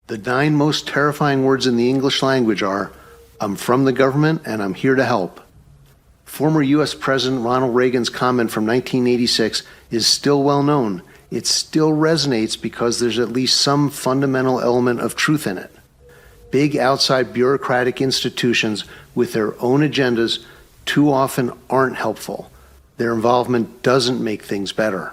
The 9 most terrifying words in the English language are, "I'm from the government and I'm here to help." Former U.S. President Ronald Reagan's comment from 1986 is still well known. It still resonates because there's at least some fundamental element of truth in it. Big outside bureaucratic institutions with their own agendas too often aren't helpful. Their involvement doesn't make things better.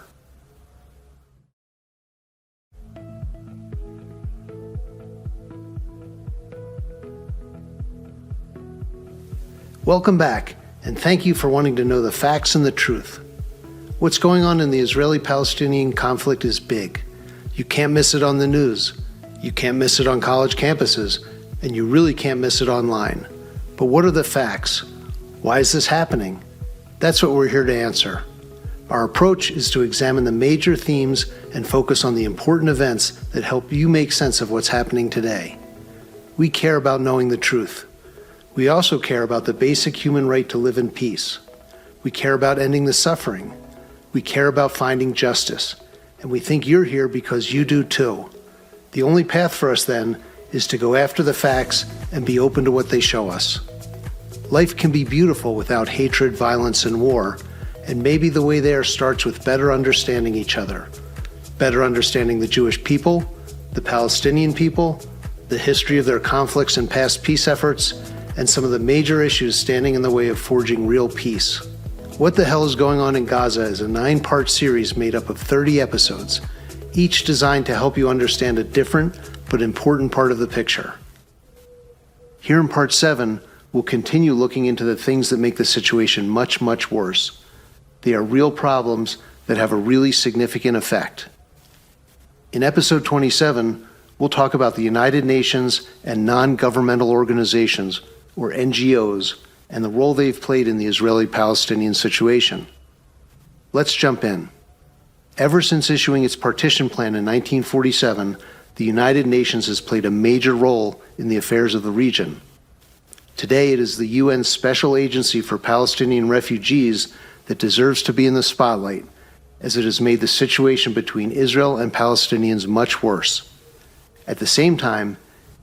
Welcome back, and thank you for wanting to know the facts and the truth. What's going on in the Israeli-Palestinian conflict is big. You can't miss it on the news. You can't miss it on college campuses, and you really can't miss it online. But what are the facts? Why is this happening? That's what we're here to answer. Our approach is to examine the major themes and focus on the important events that help you make sense of what's happening today. We care about knowing the truth. We also care about the basic human right to live in peace. We care about ending the suffering. We care about finding justice. And we think you're here because you do too. The only path for us then is to go after the facts and be open to what they show us. Life can be beautiful without hatred, violence, and war, and maybe the way there starts with better understanding each other. Better understanding the Jewish people, the Palestinian people, the history of their conflicts and past peace efforts, and some of the major issues standing in the way of forging real peace. What the Hell is Going On in Gaza is a 9-part series made up of 30 episodes, each designed to help you understand a different but important part of the picture. Here in Part 7, we'll continue looking into the things that make the situation much, much worse. They are real problems that have a really significant effect. In Episode 27, we'll talk about the United Nations and non-governmental organizations, or NGOs, and the role they've played in the Israeli-Palestinian situation. Let's jump in. Ever since issuing its partition plan in 1947, the United Nations has played a major role in the affairs of the region. Today, it is the UN Special Agency for Palestinian Refugees that deserves to be in the spotlight, as it has made the situation between Israel and Palestinians much worse. At the same time,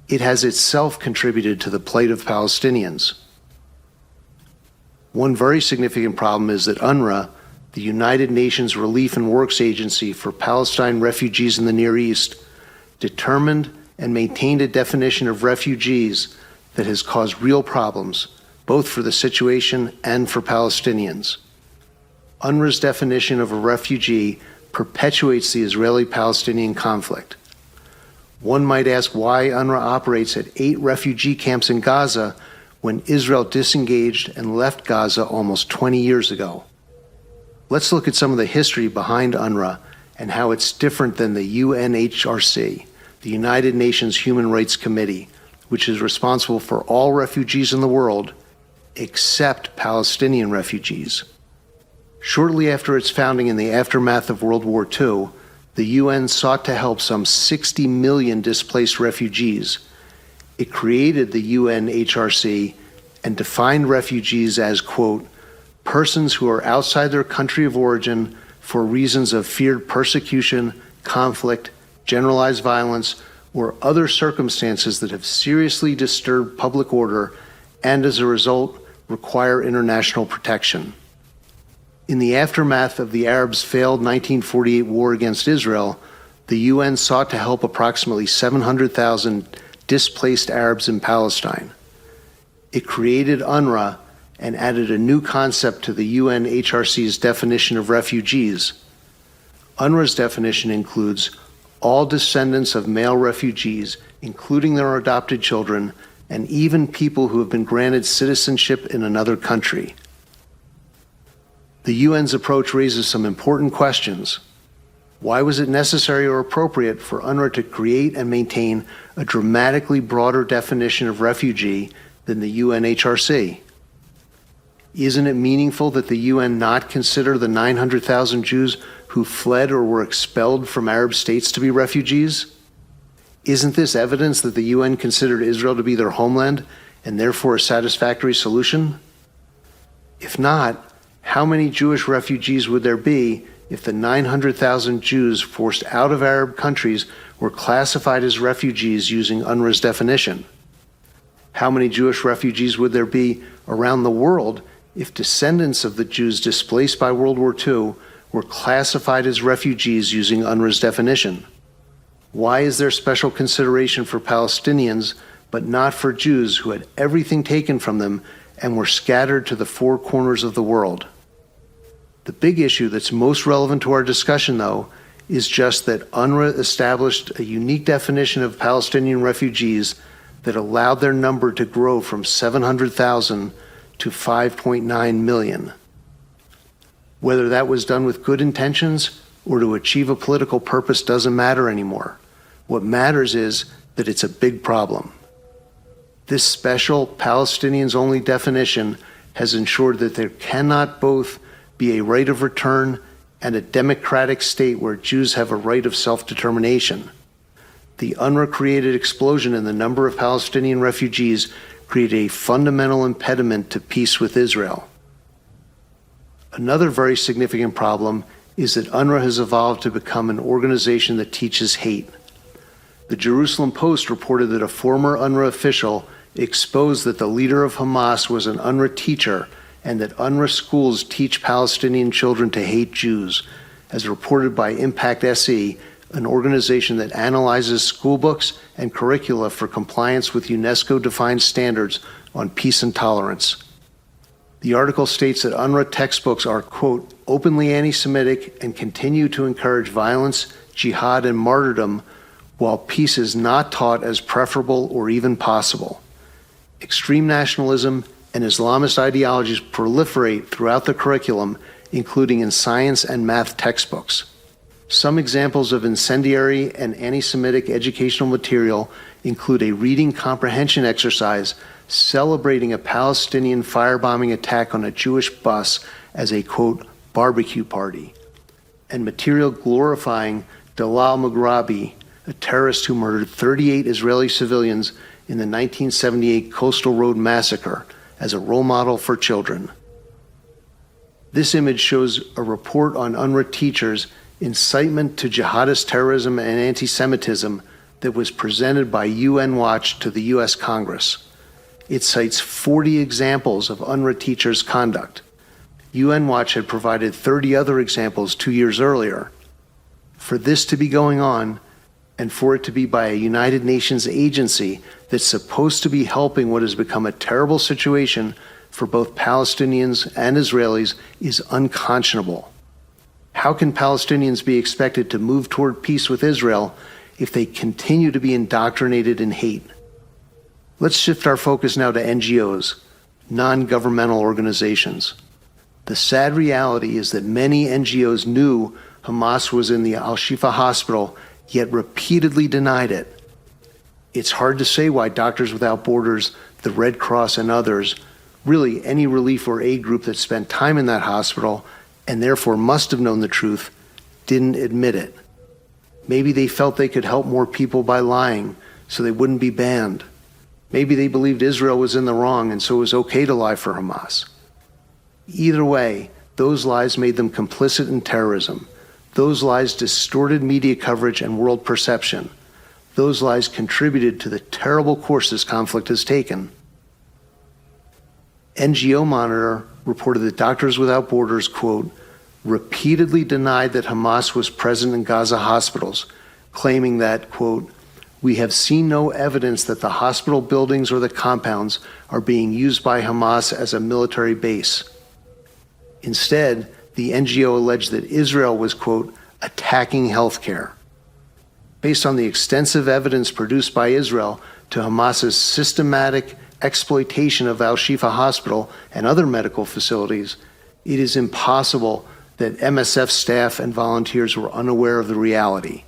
it has itself contributed to the plight of Palestinians. One very significant problem is that UNRWA, the United Nations Relief and Works Agency for Palestine refugees in the Near East, determined and maintained a definition of refugees that has caused real problems, both for the situation and for Palestinians. UNRWA's definition of a refugee perpetuates the Israeli-Palestinian conflict. One might ask why UNRWA operates at 8 refugee camps in Gaza when Israel disengaged and left Gaza almost 20 years ago. Let's look at some of the history behind UNRWA and how it's different than the UNHRC, the United Nations Human Rights Committee, which is responsible for all refugees in the world except Palestinian refugees. Shortly after its founding in the aftermath of World War II, the UN sought to help some 60 million displaced refugees. It created the UNHRC and defined refugees as, quote, persons who are outside their country of origin for reasons of feared persecution, conflict, generalized violence, or other circumstances that have seriously disturbed public order and, as a result, require international protection. In the aftermath of the Arabs' failed 1948 war against Israel, the UN sought to help approximately 700,000 displaced Arabs in Palestine. It created UNRWA and added a new concept to the UNHRC's definition of refugees. UNRWA's definition includes all descendants of male refugees, including their adopted children, and even people who have been granted citizenship in another country. The UN's approach raises some important questions. Why was it necessary or appropriate for UNRWA to create and maintain a dramatically broader definition of refugee than the UNHRC? Isn't it meaningful that the UN not consider the 900,000 Jews who fled or were expelled from Arab states to be refugees? Isn't this evidence that the UN considered Israel to be their homeland and therefore a satisfactory solution? If not, how many Jewish refugees would there be if the 900,000 Jews forced out of Arab countries were classified as refugees using UNRWA's definition? How many Jewish refugees would there be around the world if descendants of the Jews displaced by World War II were classified as refugees using UNRWA's definition? Why is there special consideration for Palestinians but not for Jews who had everything taken from them and were scattered to the four corners of the world? The big issue that's most relevant to our discussion, though, is just that UNRWA established a unique definition of Palestinian refugees that allowed their number to grow from 700,000 to 5.9 million. Whether that was done with good intentions or to achieve a political purpose doesn't matter anymore. What matters is that it's a big problem. This special Palestinians-only definition has ensured that there cannot both be a right of return and a democratic state where Jews have a right of self-determination. The UNRWA-created explosion in the number of Palestinian refugees created a fundamental impediment to peace with Israel. Another very significant problem is that UNRWA has evolved to become an organization that teaches hate. The Jerusalem Post reported that a former UNRWA official exposed that the leader of Hamas was an UNRWA teacher and that UNRWA schools teach Palestinian children to hate Jews, as reported by Impact SE, an organization that analyzes school books and curricula for compliance with UNESCO-defined standards on peace and tolerance. The article states that UNRWA textbooks are, quote, openly anti-Semitic and continue to encourage violence, jihad, and martyrdom, while peace is not taught as preferable or even possible. Extreme nationalism and Islamist ideologies proliferate throughout the curriculum, including in science and math textbooks. Some examples of incendiary and anti-Semitic educational material include a reading comprehension exercise celebrating a Palestinian firebombing attack on a Jewish bus as a, quote, barbecue party, and material glorifying Dalal Mughrabi, a terrorist who murdered 38 Israeli civilians in the 1978 Coastal Road Massacre, as a role model for children. This image shows a report on UNRWA teachers' incitement to jihadist terrorism and anti-Semitism that was presented by UN Watch to the U.S. Congress. It cites 40 examples of UNRWA teachers' conduct. UN Watch had provided 30 other examples 2 years earlier. For this to be going on, and for it to be by a United Nations agency that's supposed to be helping what has become a terrible situation for both Palestinians and Israelis, is unconscionable. How can Palestinians be expected to move toward peace with Israel if they continue to be indoctrinated in hate? Let's shift our focus now to NGOs, non-governmental organizations. The sad reality is that many NGOs knew Hamas was in the Al-Shifa hospital, yet repeatedly denied it. It's hard to say why Doctors Without Borders, the Red Cross, and others, really any relief or aid group that spent time in that hospital and therefore must have known the truth, didn't admit it. Maybe they felt they could help more people by lying so they wouldn't be banned. Maybe they believed Israel was in the wrong and so it was okay to lie for Hamas. Either way, those lies made them complicit in terrorism. Those lies distorted media coverage and world perception. Those lies contributed to the terrible course this conflict has taken. NGO Monitor reported that Doctors Without Borders, quote, repeatedly denied that Hamas was present in Gaza hospitals, claiming that, quote, we have seen no evidence that the hospital buildings or the compounds are being used by Hamas as a military base. Instead, the NGO alleged that Israel was, quote, attacking healthcare. Based on the extensive evidence produced by Israel to Hamas's systematic exploitation of Al-Shifa Hospital and other medical facilities, it is impossible that MSF staff and volunteers were unaware of the reality.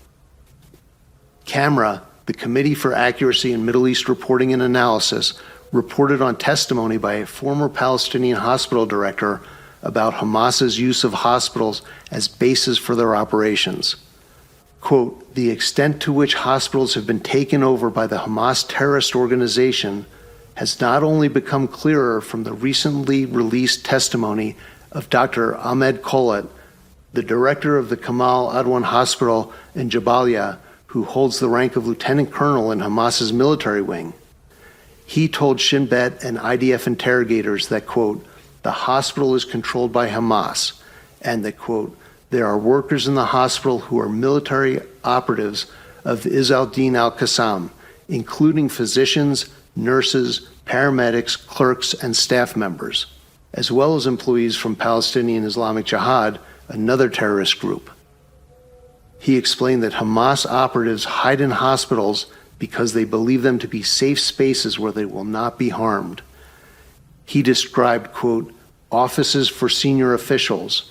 CAMRA, the Committee for Accuracy in Middle East Reporting and Analysis, reported on testimony by a former Palestinian hospital director about Hamas's use of hospitals as bases for their operations. Quote, the extent to which hospitals have been taken over by the Hamas terrorist organization has not only become clearer from the recently released testimony of Dr. Ahmed Kholat, the director of the Kamal Adwan Hospital in Jabalia, who holds the rank of lieutenant colonel in Hamas's military wing. He told Shin Bet and IDF interrogators that, quote, the hospital is controlled by Hamas, and that, quote, there are workers in the hospital who are military operatives of Izz al-Din al-Qassam, including physicians, nurses, paramedics, clerks, and staff members, as well as employees from Palestinian Islamic Jihad, another terrorist group. He explained that Hamas operatives hide in hospitals because they believe them to be safe spaces where they will not be harmed. He described, quote, offices for senior officials,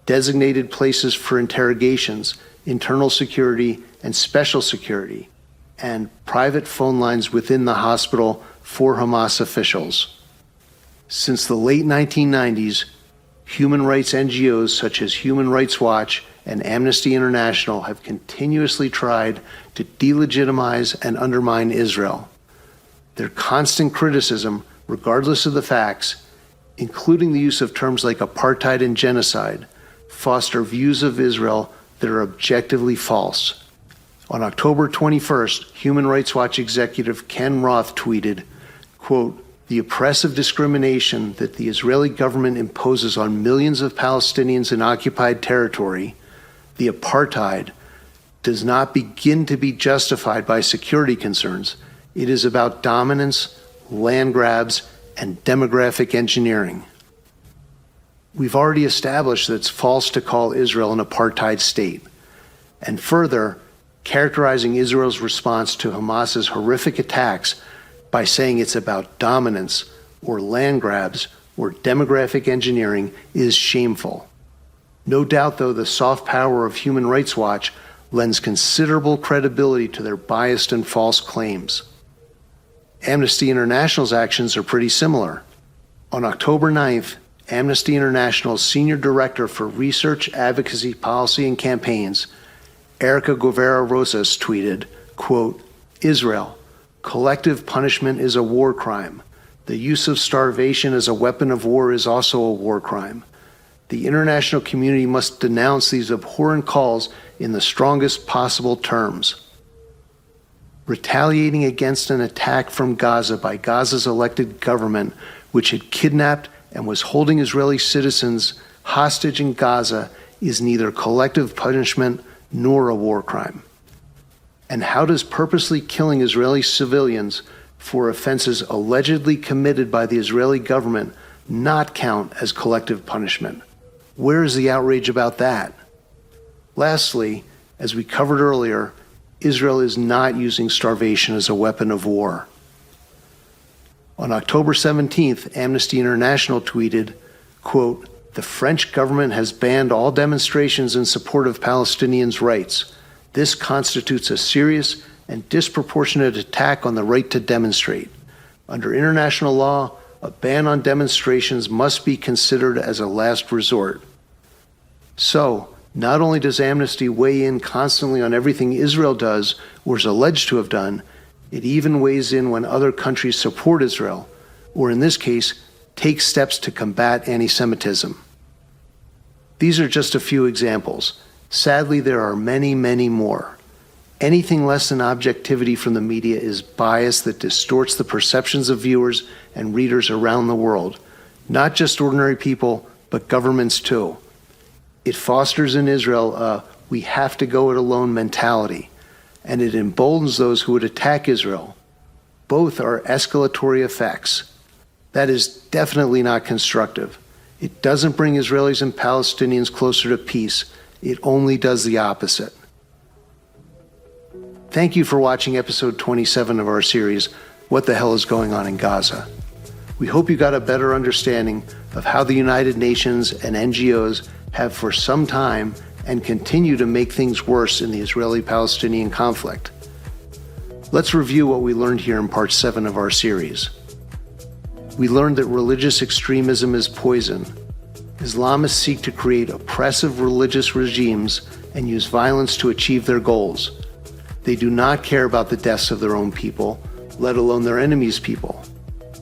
designated places for interrogations, internal security, and special security, and private phone lines within the hospital for Hamas officials. Since the late 1990s, human rights NGOs such as Human Rights Watch and Amnesty International have continuously tried to delegitimize and undermine Israel. Their constant criticism, regardless of the facts, including the use of terms like apartheid and genocide, foster views of Israel that are objectively false. On October 21st, Human Rights Watch executive Ken Roth tweeted, quote, the oppressive discrimination that the Israeli government imposes on millions of Palestinians in occupied territory, the apartheid, does not begin to be justified by security concerns. It is about dominance, land grabs, and demographic engineering. We've already established that it's false to call Israel an apartheid state. And further, characterizing Israel's response to Hamas's horrific attacks by saying it's about dominance or land grabs or demographic engineering is shameful. No doubt, though, the soft power of Human Rights Watch lends considerable credibility to their biased and false claims. Amnesty International's actions are pretty similar. On October 9th, Amnesty International's Senior Director for Research, Advocacy, Policy, and Campaigns, Erica Guevara Rosas, tweeted, quote, Israel, collective punishment is a war crime. The use of starvation as a weapon of war is also a war crime. The international community must denounce these abhorrent calls in the strongest possible terms. Retaliating against an attack from Gaza by Gaza's elected government, which had kidnapped and was holding Israeli citizens hostage in Gaza, is neither collective punishment nor a war crime. And how does purposely killing Israeli civilians for offenses allegedly committed by the Israeli government not count as collective punishment? Where is the outrage about that? Lastly, as we covered earlier, Israel is not using starvation as a weapon of war. On October 17th, Amnesty International tweeted, quote, the French government has banned all demonstrations in support of Palestinians' rights. This constitutes a serious and disproportionate attack on the right to demonstrate. Under international law, a ban on demonstrations must be considered as a last resort. So, not only does Amnesty weigh in constantly on everything Israel does or is alleged to have done, it even weighs in when other countries support Israel, or in this case, take steps to combat anti-Semitism. These are just a few examples. Sadly, there are many, many more. Anything less than objectivity from the media is bias that distorts the perceptions of viewers and readers around the world, not just ordinary people, but governments too. It fosters in Israel a we have to go it alone mentality, and it emboldens those who would attack Israel. Both are escalatory effects. That is definitely not constructive. It doesn't bring Israelis and Palestinians closer to peace. It only does the opposite. Thank you for watching episode 27 of our series, What the Hell is Going On in Gaza? We hope you got a better understanding of how the United Nations and NGOs have for some time and continue to make things worse in the Israeli-Palestinian conflict. Let's review what we learned here in part 7 of our series. We learned that religious extremism is poison. Islamists seek to create oppressive religious regimes and use violence to achieve their goals. They do not care about the deaths of their own people, let alone their enemies' people.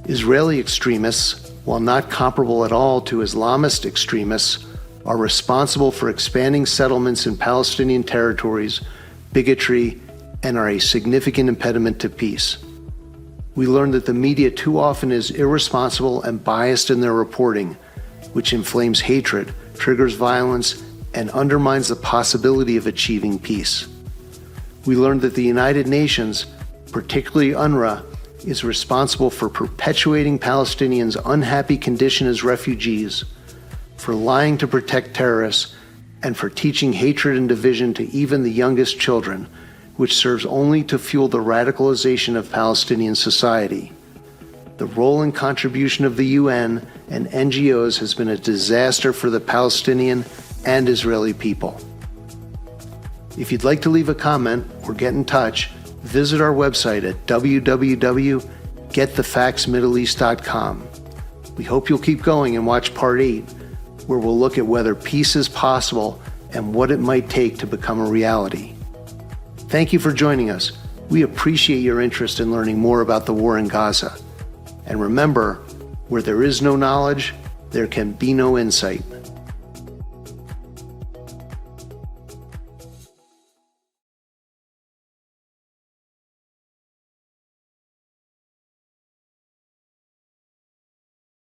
Israeli extremists, while not comparable at all to Islamist extremists, are responsible for expanding settlements in Palestinian territories, bigotry, and are a significant impediment to peace. We learned that the media too often is irresponsible and biased in their reporting, which inflames hatred, triggers violence, and undermines the possibility of achieving peace. We learned that the United Nations, particularly UNRWA, is responsible for perpetuating Palestinians' unhappy condition as refugees, for lying to protect terrorists, and for teaching hatred and division to even the youngest children, which serves only to fuel the radicalization of Palestinian society. The role and contribution of the UN and NGOs has been a disaster for the Palestinian and Israeli people. If you'd like to leave a comment or get in touch, visit our website at www.getthefactsmiddleeast.com. We hope you'll keep going and watch Part 8, where we'll look at whether peace is possible and what it might take to become a reality. Thank you for joining us. We appreciate your interest in learning more about the war in Gaza. And remember, where there is no knowledge, there can be no insight.